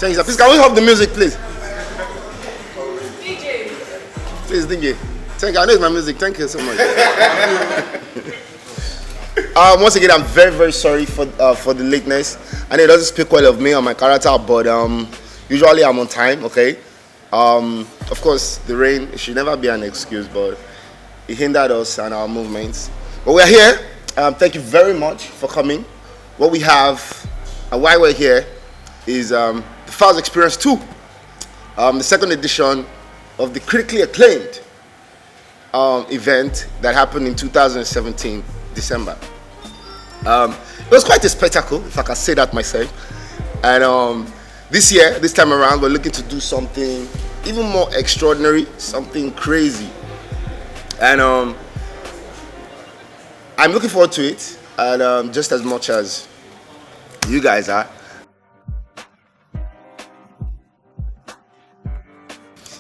Thank you, sir. Please, can we have the music, please? DJ. Please, DJ. Thank you. I know it's my music. Thank you so much. Once again, I'm very, very sorry for the lateness. I know it doesn't speak well of me or my character, but usually I'm on time, okay? Of course, the rain, it should never be an excuse, but it hindered us and our movements. But we're here. Thank you very much for coming. What we have and why we're here is the Falz Experience 2, the second edition of the critically acclaimed event that happened in 2017, December. It was quite a spectacle, if I can say that myself. And this time around, we're looking to do something even more extraordinary, something crazy. And I'm looking forward to it, and just as much as you guys are.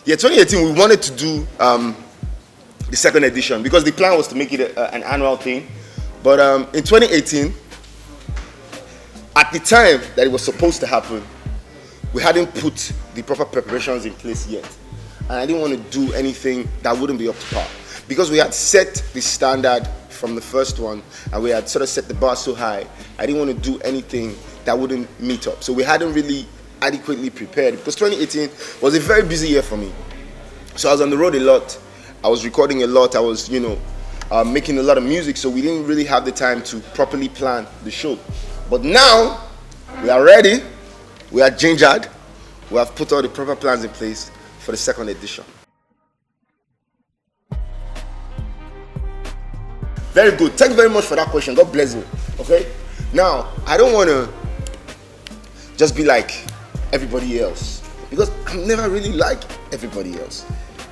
Yeah, 2018, we wanted to do the second edition because the plan was to make it an annual thing. But in 2018, at the time that it was supposed to happen, we hadn't put the proper preparations in place yet. And I didn't want to do anything that wouldn't be up to par. Because we had set the standard from the first one, and we had sort of set the bar so high, I didn't want to do anything that wouldn't meet up. So we hadn't really adequately prepared, because 2018 was a very busy year for me. So I was on the road a lot, I was recording a lot, I was, making a lot of music, so we didn't really have the time to properly plan the show. But now, we are ready, we are gingered, we have put all the proper plans in place for the second edition. Very good. Thank you very much for that question. God bless you. Okay? Now, I don't want to just be like everybody else, because I'm never really like everybody else.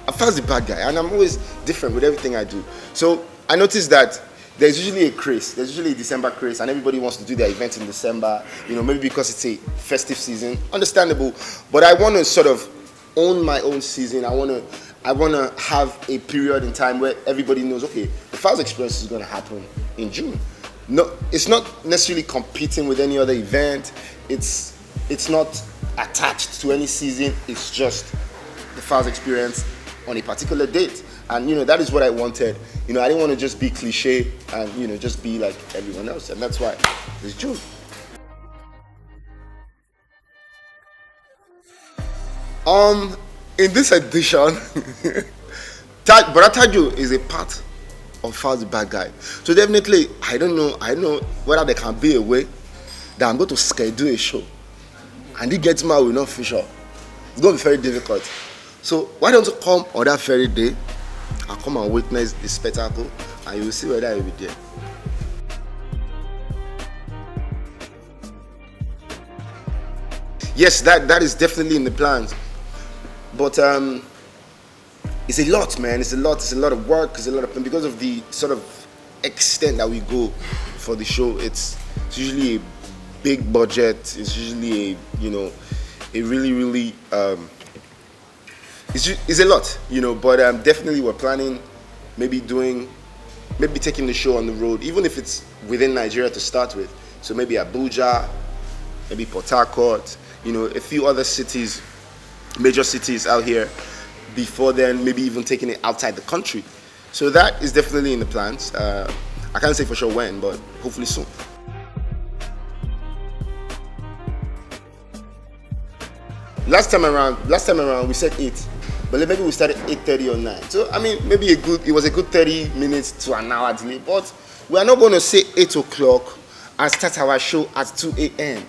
I'm first the bad guy, and I'm always different with everything I do. So I noticed that there's usually a craze. There's usually a December craze, and everybody wants to do their event in December, maybe because it's a festive season. Understandable. But I want to sort of own my own season. I want to have a period in time where everybody knows, okay, the Falz Experience is going to happen in June. No, it's not necessarily competing with any other event. It's not attached to any season. It's just the Falz Experience on a particular date. And, that is what I wanted. I didn't want to just be cliche and, just be like everyone else. And that's why it's June. In this edition, Brother TATU is a part of Falz the bad guy. So definitely, I don't know whether there can be a way that I'm going to schedule a show and he gets mad with no feature. It's going to be very difficult. So why don't you come on that very day and come and witness the spectacle, and you will see whether I will be there. Yes, that is definitely in the plans. But it's a lot, man. It's a lot of work. It's a lot of, because of the sort of extent that we go for the show. It's usually a big budget. It's usually a really it's a lot, But definitely we're planning, maybe taking the show on the road, even if it's within Nigeria to start with. So maybe Abuja, maybe Port Harcourt, a few other cities. Major cities out here before then, maybe even taking it outside the country. So that is definitely in the plans. I can't say for sure when, but hopefully soon. Last time around we said 8, but maybe we started 8:30 or 9. So maybe it was a good 30 minutes to an hour delay, but we are not going to say 8 o'clock and start our show at 2 a.m.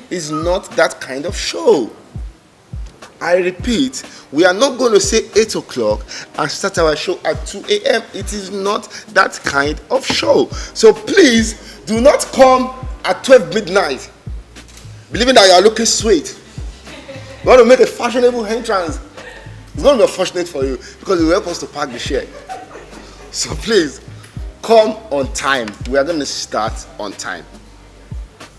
It's not that kind of show. I repeat, we are not going to say 8 o'clock and start our show at 2 a.m. It is not that kind of show. So please do not come at 12 midnight believing that you are looking sweet. You want to make a fashionable entrance. It's going to be unfortunate for you because it will help us to pack the share. So please, come on time. We are going to start on time.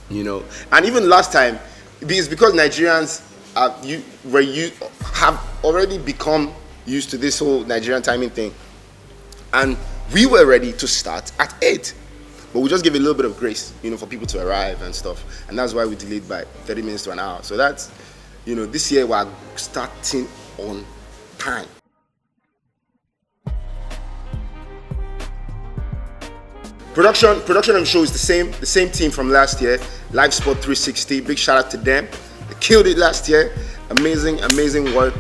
And even last time, it's because Nigerians have already become used to this whole Nigerian timing thing, and we were ready to start at 8, but we just give a little bit of grace, for people to arrive and stuff, and that's why we delayed by 30 minutes to an hour. So that's this year we're starting on time. Production of the show is the same team from last year, Live Sport 360. Big shout out to them. They killed it last year. Amazing work.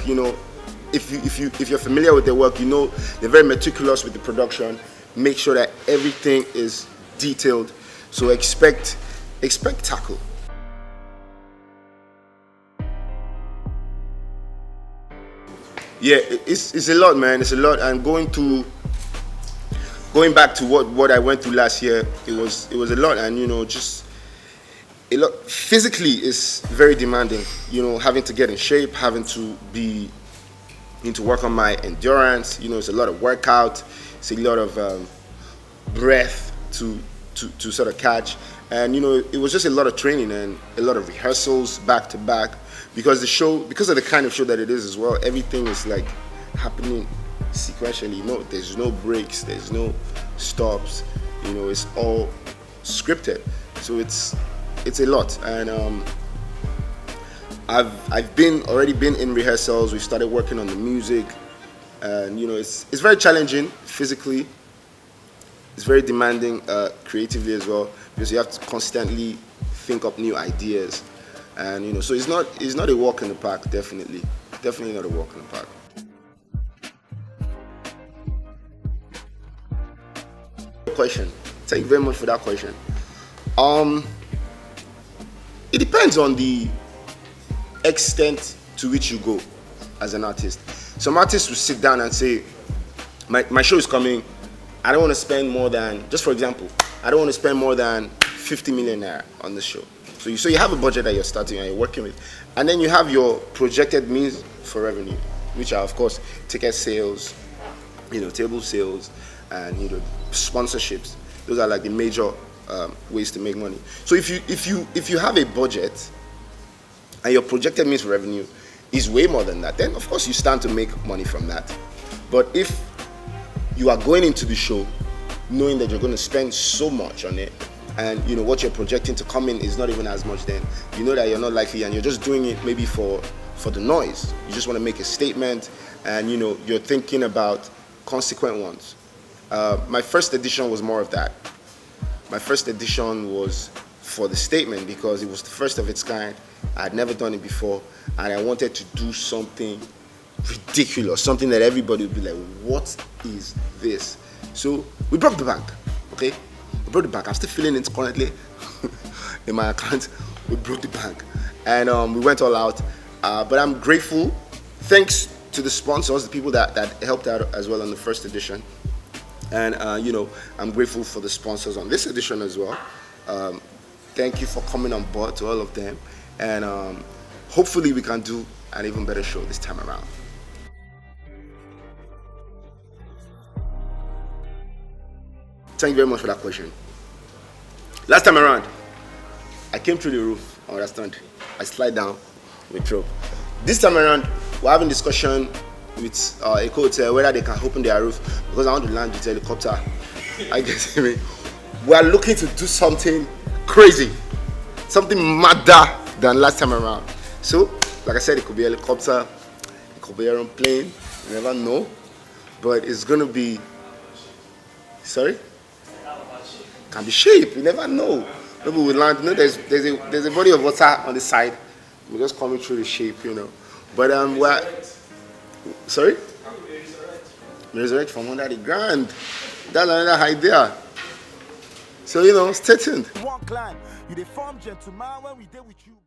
If you're familiar with their work, they're very meticulous with the production. Make sure that everything is detailed. So expect tackle. Yeah, it's a lot, man. It's a lot, and going back to what I went through last year, it was a lot, and just a lot. Physically, it's very demanding. Having to get in shape, having to work on my endurance. It's a lot of workout. It's a lot of breath to sort of catch, and it was just a lot of training and a lot of rehearsals back to back, because of the kind of show that it is as well. Everything is like happening sequentially. There's no breaks, there's no stops. It's all scripted, so it's a lot. And I've already been in rehearsals. We started working on the music, and it's very challenging physically. It's very demanding creatively as well, because you have to constantly think up new ideas, and so it's not a walk in the park. Definitely not a walk in the park. Question. Thank you very much for that question. It depends on the extent to which you go as an artist. Some artists will sit down and say, my show is coming, I don't want to spend more than, just for example, I don't want to spend more than 50 million naira on this show. So you have a budget that you're starting and you're working with, and then you have your projected means for revenue, which are of course ticket sales, table sales, and sponsorships. Those are like the major ways to make money. So if you have a budget and your projected means for revenue is way more than that, then of course you stand to make money from that. But if you are going into the show knowing that you're going to spend so much on it, and what you're projecting to come in is not even as much, then that you're not likely, and you're just doing it maybe for the noise. You just want to make a statement, and you're thinking about consequent ones. My first edition was more of that. My first edition was for the statement, because it was the first of its kind. I had never done it before, and I wanted to do something ridiculous, something that everybody would be like, what is this? So we broke the bank, okay? We broke the bank. I'm still feeling it currently in my account. We broke the bank, and we went all out. But I'm grateful, thanks to the sponsors, the people that helped out as well on the first edition. And I'm grateful for the sponsors on this edition as well. Thank you for coming on board, to all of them, and hopefully we can do an even better show this time around. Thank you very much for that question. Last time around, I came through the roof, understand? I slide down with rope. This time around, we're having discussion with a hotel whether they can open their roof, because I want to land with a helicopter. I guess we are looking to do something crazy, something madder than last time around. So, like I said, it could be a helicopter, it could be an aeroplane, you never know. But it's gonna be, sorry? Can be shape, you never know. Maybe we land, there's a body of water on the side. We're just coming through the shape, But we're, sorry? Resurrect from under the ground. That's another idea. So, stay tuned. One clan, you the form gentleman when we deal with you.